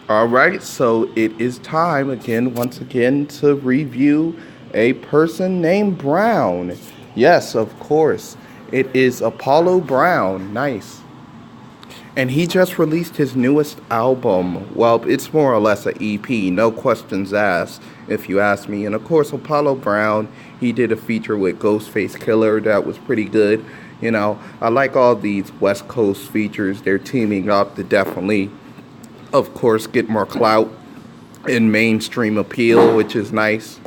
All right, so it is time again, once again, to review a person named Brown. Yes, of course. It is Apollo Brown. Nice. And he just released his newest album. Well, it's more or less an EP, no questions asked, if you ask me. And of course, Apollo Brown, he did a feature with Ghostface Killer that was pretty good. I like all these West Coast features. They're teaming up to definitely, of course, get more clout and mainstream appeal, which is nice.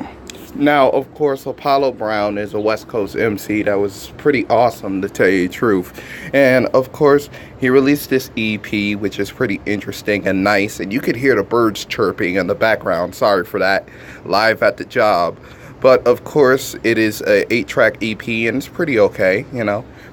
Now, of course, Apollo Brown is a West Coast MC that was pretty awesome, to tell you the truth. And, of course, he released this EP, which is pretty interesting and nice. And you could hear the birds chirping in the background. Sorry for that. Live at the job. But, of course, it is a 8-track EP, and it's pretty okay,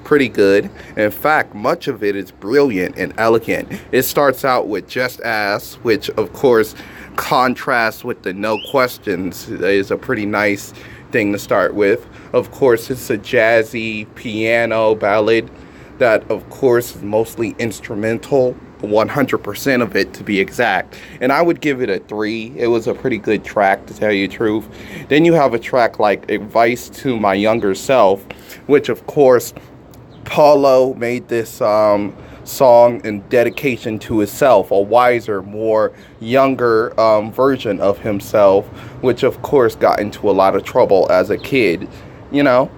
pretty good. In fact, much of it is brilliant and elegant. It starts out with Just Ass, which, of course, contrast with the No Questions is a pretty nice thing to start with. Of course, it's a jazzy piano ballad that, of course, is mostly instrumental, 100% of it to be exact. And I would give it a 3. It was a pretty good track, to tell you the truth. Then you have a track like Advice to My Younger Self, which, of course, Paulo made this song in dedication to himself, a wiser, more younger version of himself, which of course got into a lot of trouble as a kid, you know.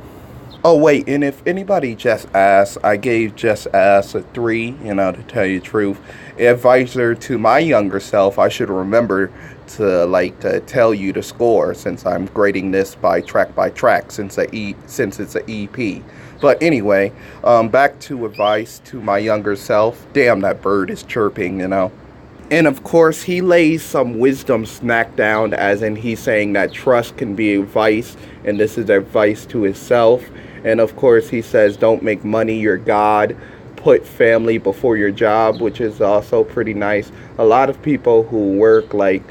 Oh wait, and if anybody just asked, I gave Just Ass a 3, to tell you the truth. Advisor to my younger self, I should remember to tell you the score, since I'm grading this by track, since it's a EP. But anyway, back to Advice to My Younger Self. Damn, that bird is chirping. And of course, he lays some wisdom smack down, as in he's saying that trust can be advice, and this is advice to himself. And of course, he says, don't make money your God. Put family before your job, which is also pretty nice. A lot of people who work like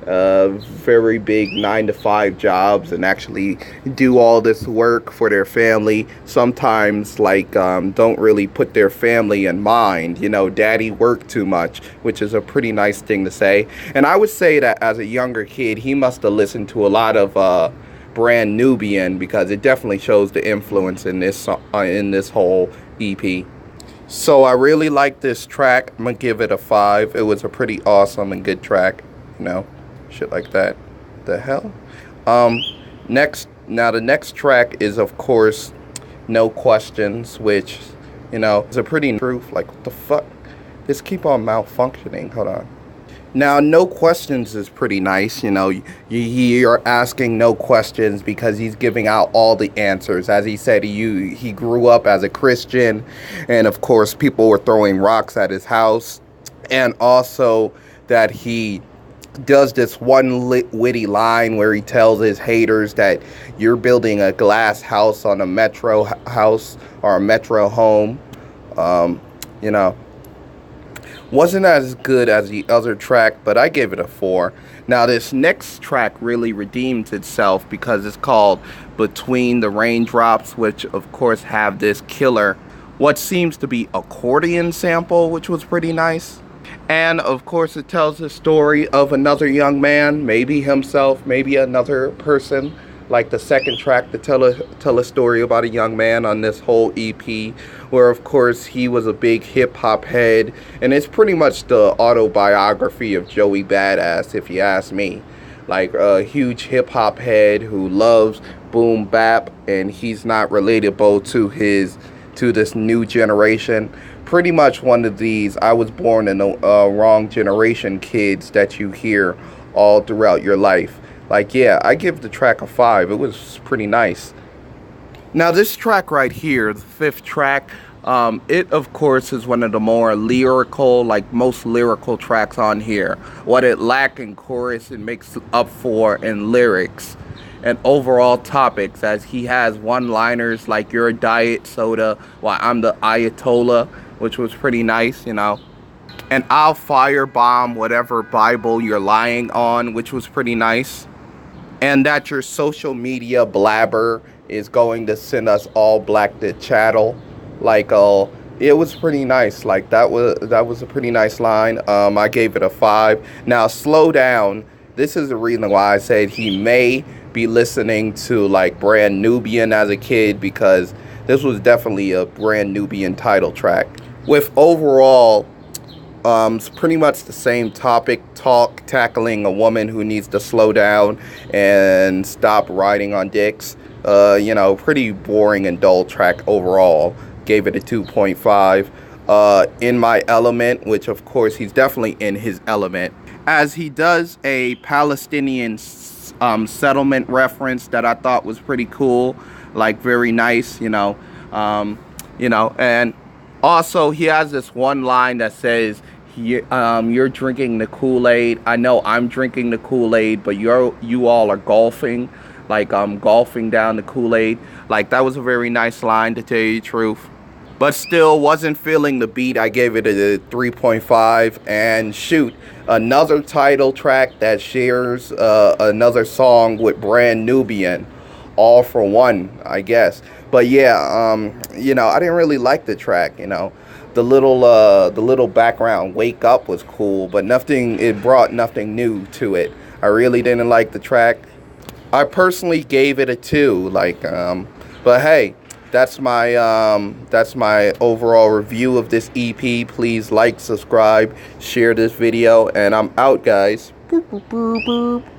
very big 9-to-5 jobs and actually do all this work for their family sometimes don't really put their family in mind. Daddy worked too much, which is a pretty nice thing to say. And I would say that as a younger kid, he must have listened to a lot of Brand Nubian, because it definitely shows the influence in this whole EP. So I really like this track. I'm gonna give it a 5. It was a pretty awesome and good track, shit like that. The hell? The next track is, of course, No Questions, which, is a pretty proof. Like, what the fuck? This keep on malfunctioning. Hold on. Now, No Questions is pretty nice. You're asking no questions because he's giving out all the answers. As he said, he grew up as a Christian, and of course, people were throwing rocks at his house, and also that he does this one witty line where he tells his haters that you're building a glass house on a metro house or a metro home. You know, wasn't as good as the other track, but I gave it a 4. Now, this next track really redeems itself because it's called Between the Raindrops, which, of course, have this killer, what seems to be accordion sample, which was pretty nice. And, of course, it tells the story of another young man, maybe himself, maybe another person, like the second track to tell a story about a young man on this whole EP, where of course he was a big hip-hop head, and it's pretty much the autobiography of Joey Badass, if you ask me. Like a huge hip-hop head who loves boom bap, and he's not relatable to this new generation. Pretty much one of these I was born in the wrong generation kids that you hear all throughout your life. Like, yeah, I give the track a 5. It was pretty nice. Now, this track right here, the 5th track, it, of course, is one of the more lyrical, like most lyrical tracks on here. What it lacked in chorus, it makes up for in lyrics and overall topics, as he has one-liners like "You're a diet soda, while I'm the Ayatollah," which was pretty nice, and "I'll firebomb whatever Bible you're lying on," which was pretty nice. And that your social media blabber is going to send us all black to chattel, like It was pretty nice. Like that was a pretty nice line. I gave it a 5. Now slow down. This is the reason why I said he may be listening to like Brand Nubian as a kid, because this was definitely a Brand Nubian title track. With overall, it's pretty much the same topic, tackling a woman who needs to slow down and stop riding on dicks. You know, pretty boring and dull track overall. Gave it a 2.5. In my element, which of course he's definitely in his element, as he does a Palestinian settlement reference that I thought was pretty cool, like very nice, you know, and also he has this one line that says, you're drinking the Kool-Aid. I know I'm drinking the Kool-Aid, but you all are golfing, like golfing down the Kool-Aid. Like that was a very nice line, to tell you the truth. But still wasn't feeling the beat. I gave it a 3.5. And shoot, another title track that shares another song with Brand Nubian. All for one, I guess. But yeah, you know, I didn't really like the track, you know. The little background "Wake Up" was cool, but nothing, it brought nothing new to it. I really didn't like the track. I personally gave it a 2, like but hey, that's my overall review of this EP. Please like, subscribe, share this video, and I'm out, guys. Boop, boop, boop, boop.